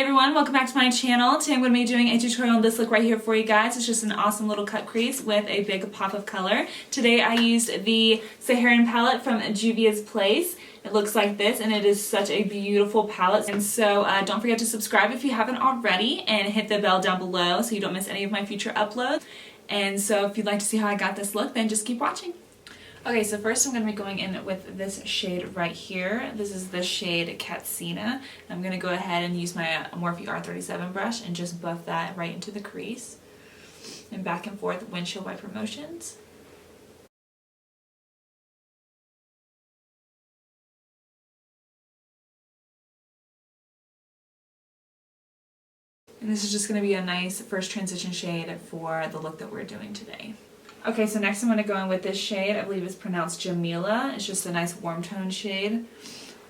everyone, welcome back to my channel. Today I'm going to be doing a tutorial on this look right here for you guys. It's just an awesome little cut crease with a big pop of color. Today I used the Saharan palette from Juvia's Place. It looks like this and it is such a beautiful palette. And so don't forget to subscribe if you haven't already and hit the bell down below so you don't miss any of my future uploads. And so if you'd like to see how I got this look, then just keep watching. Okay, so first I'm going to be going in with this shade right here. This is the shade Katsina. I'm going to go ahead and use my Morphe R37 brush and just buff that right into the crease. And back and forth windshield wiper motions. And this is just going to be a nice first transition shade for the look that we're doing today. Okay, so next I'm going to go in with this shade. I believe it's pronounced Jamila. It's just a nice warm tone shade,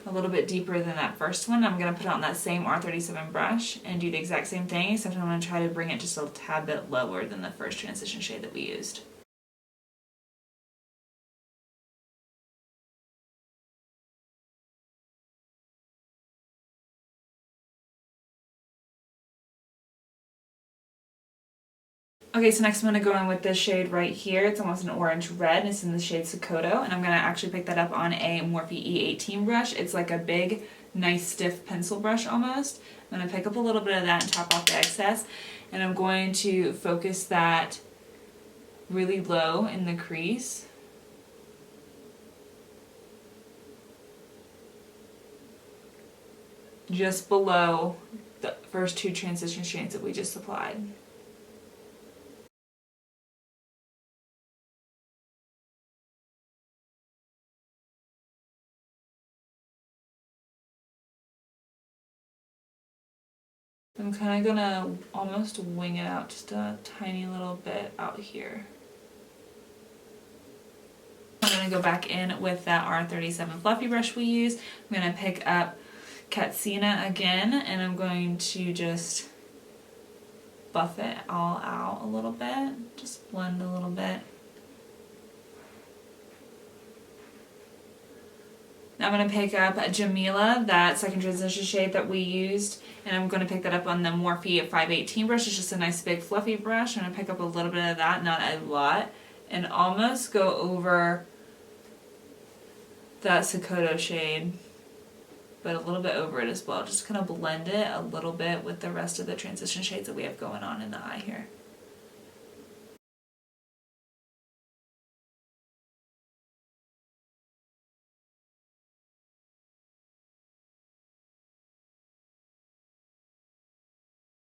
a little bit deeper than that first one. I'm going to put it on that same R37 brush and do the exact same thing, except I'm going to try to bring it just a tad bit lower than the first transition shade that we used. Okay, so next I'm going to go in with this shade right here. It's almost an orange red and it's in the shade Sokoto, and I'm going to actually pick that up on a Morphe E18 brush. It's like a big, nice stiff pencil brush almost. I'm going to pick up a little bit of that and top off the excess, and I'm going to focus that really low in the crease. Just below the first two transition shades that we just applied. I'm kind of gonna almost wing it out just a tiny little bit out here. I'm gonna go back in with that R37 fluffy brush we used. I'm gonna pick up Katsina again and I'm going to just buff it all out a little bit. Just blend a little bit. Now I'm going to pick up Jamila, that second transition shade that we used, and I'm going to pick that up on the Morphe 518 brush. It's just a nice big fluffy brush. I'm going to pick up a little bit of that, not a lot, and almost go over that Sokoto shade, but a little bit over it as well. Just kind of blend it a little bit with the rest of the transition shades that we have going on in the eye here.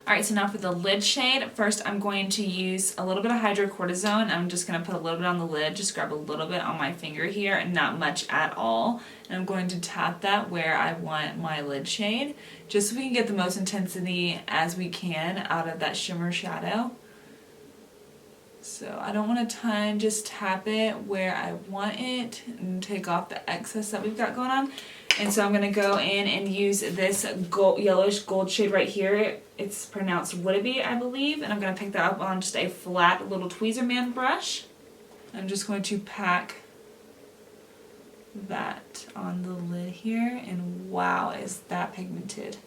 Alright, so now for the lid shade, first I'm going to use a little bit of hydrocortisone. I'm just going to put a little bit on the lid, just grab a little bit on my finger here, and not much at all. And I'm going to tap that where I want my lid shade, just so we can get the most intensity as we can out of that shimmer shadow. So I don't want to just tap it where I want it and take off the excess that we've got going on. And so I'm going to go in and use this yellowish gold shade right here. It's pronounced Woodabee, I believe. And I'm going to pick that up on just a flat little Tweezerman brush. I'm just going to pack that on the lid here. And wow, is that pigmented.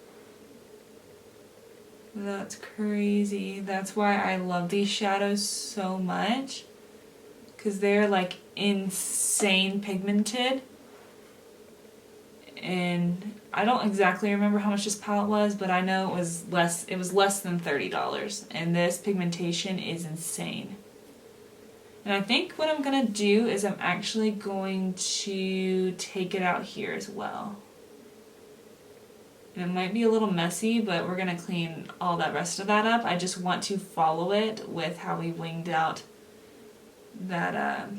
That's crazy. That's why I love these shadows so much, because they're like insane pigmented. And I don't exactly remember how much this palette was, but I know it was less than $30, and this pigmentation is insane. And I think what I'm gonna do is I'm actually going to take it out here as well. And it might be a little messy, but we're going to clean all that rest of that up. I just want to follow it with how we winged out that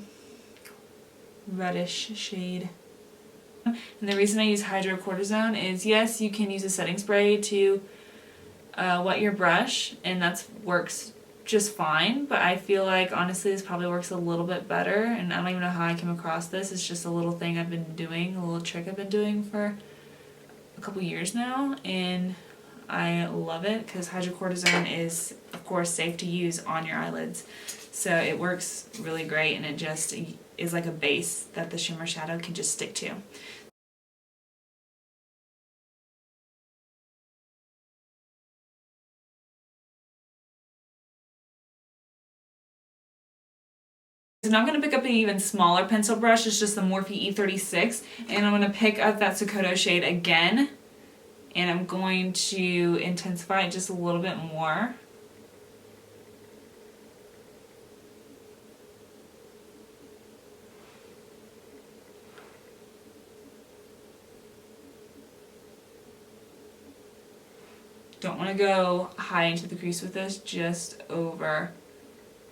reddish shade. And the reason I use hydrocortisone is, yes, you can use a setting spray to wet your brush, and that works just fine, but I feel like honestly this probably works a little bit better, and I don't even know how I came across this. It's just a little thing I've been doing, a little trick I've been doing for a couple years now, and I love it because hydrocortisone is of course safe to use on your eyelids, so it works really great, and it just is like a base that the shimmer shadow can just stick to. So now I'm going to pick up an even smaller pencil brush. It's just the Morphe E36. And I'm going to pick up that Sokoto shade again. And I'm going to intensify it just a little bit more. Don't want to go high into the crease with this, just over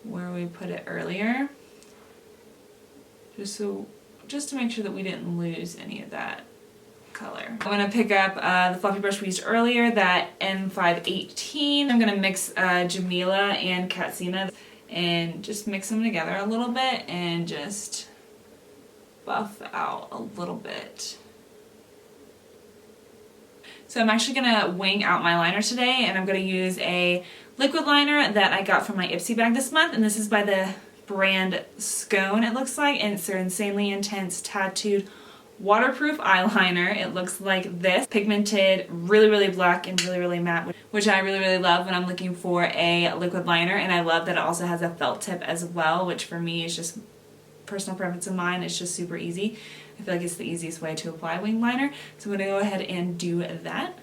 where we put it earlier. Just to make sure that we didn't lose any of that color. I'm going to pick up the fluffy brush we used earlier, that N518. I'm going to mix Jamila and Katsina and just mix them together a little bit and just buff out a little bit. So I'm actually going to wing out my liner today, and I'm going to use a liquid liner that I got from my Ipsy bag this month, and this is by the brand Scone, it looks like, and it's their Insanely Intense Tattooed Waterproof Eyeliner. It looks like this, pigmented, really black and really matte, which I really love when I'm looking for a liquid liner, and I love that it also has a felt tip as well, which for me is just personal preference of mine. It's just super easy. I feel like it's the easiest way to apply a wing liner, so I'm going to go ahead and do that.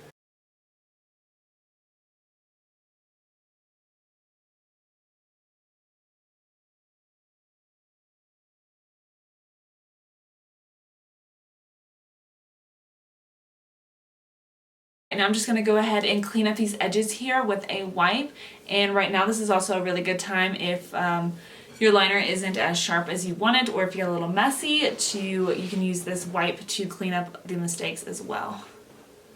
And I'm just going to go ahead and clean up these edges here with a wipe. And right now this is also a really good time if your liner isn't as sharp as you want it, or if you're a little messy, you can use this wipe to clean up the mistakes as well.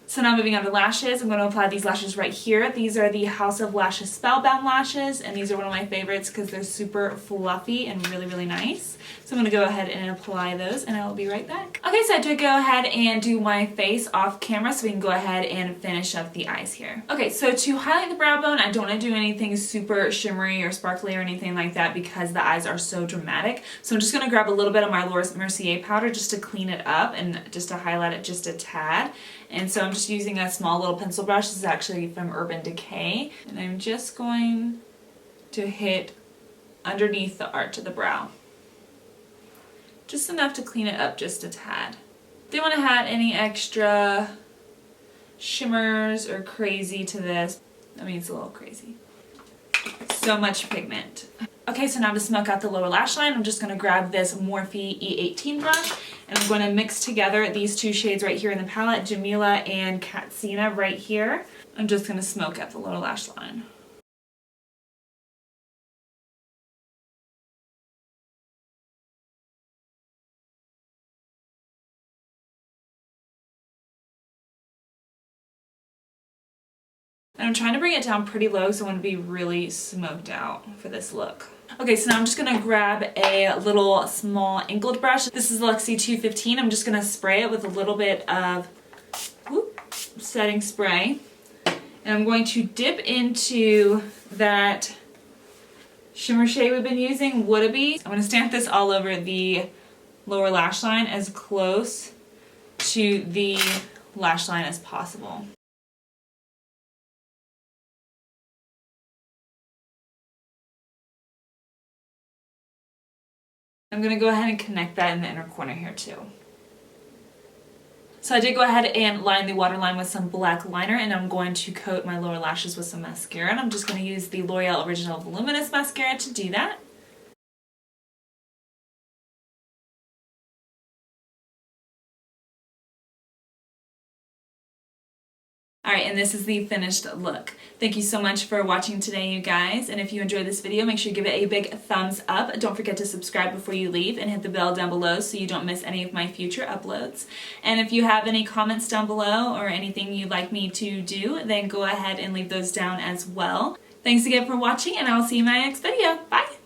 So now moving on to lashes, I'm going to apply these lashes right here. These are the House of Lashes Spellbound lashes, and these are one of my favorites because they're super fluffy and really nice. So I'm going to go ahead and apply those, and I will be right back. Okay, so I did go ahead and do my face off camera, so we can go ahead and finish up the eyes here. Okay, so to highlight the brow bone, I don't want to do anything super shimmery or sparkly or anything like that because the eyes are so dramatic. So I'm just going to grab a little bit of my Laura Mercier powder just to clean it up and just to highlight it just a tad. And so I'm just using a small little pencil brush. This is actually from Urban Decay. And I'm just going to hit underneath the arch of the brow. Just enough to clean it up just a tad. Didn't want to add any extra shimmers or crazy to this. I mean, it's a little crazy. So much pigment. Okay, so now to smoke out the lower lash line, I'm just going to grab this Morphe E18 brush, and I'm going to mix together these two shades right here in the palette, Jamila and Katsina right here. I'm just going to smoke out the lower lash line. And I'm trying to bring it down pretty low, so I want to be really smoked out for this look. Okay, so now I'm just going to grab a little small angled brush. This is the Luxie 215. I'm just going to spray it with a little bit of setting spray. And I'm going to dip into that shimmer shade we've been using, Would-A-Be. I'm going to stamp this all over the lower lash line as close to the lash line as possible. I'm going to go ahead and connect that in the inner corner here too. So I did go ahead and line the waterline with some black liner, and I'm going to coat my lower lashes with some mascara, and I'm just going to use the L'Oreal Original Voluminous Mascara to do that. Alright, and this is the finished look. Thank you so much for watching today, you guys, and if you enjoyed this video, make sure you give it a big thumbs up. Don't forget to subscribe before you leave and hit the bell down below so you don't miss any of my future uploads. And if you have any comments down below or anything you'd like me to do, then go ahead and leave those down as well. Thanks again for watching, and I'll see you in my next video. Bye!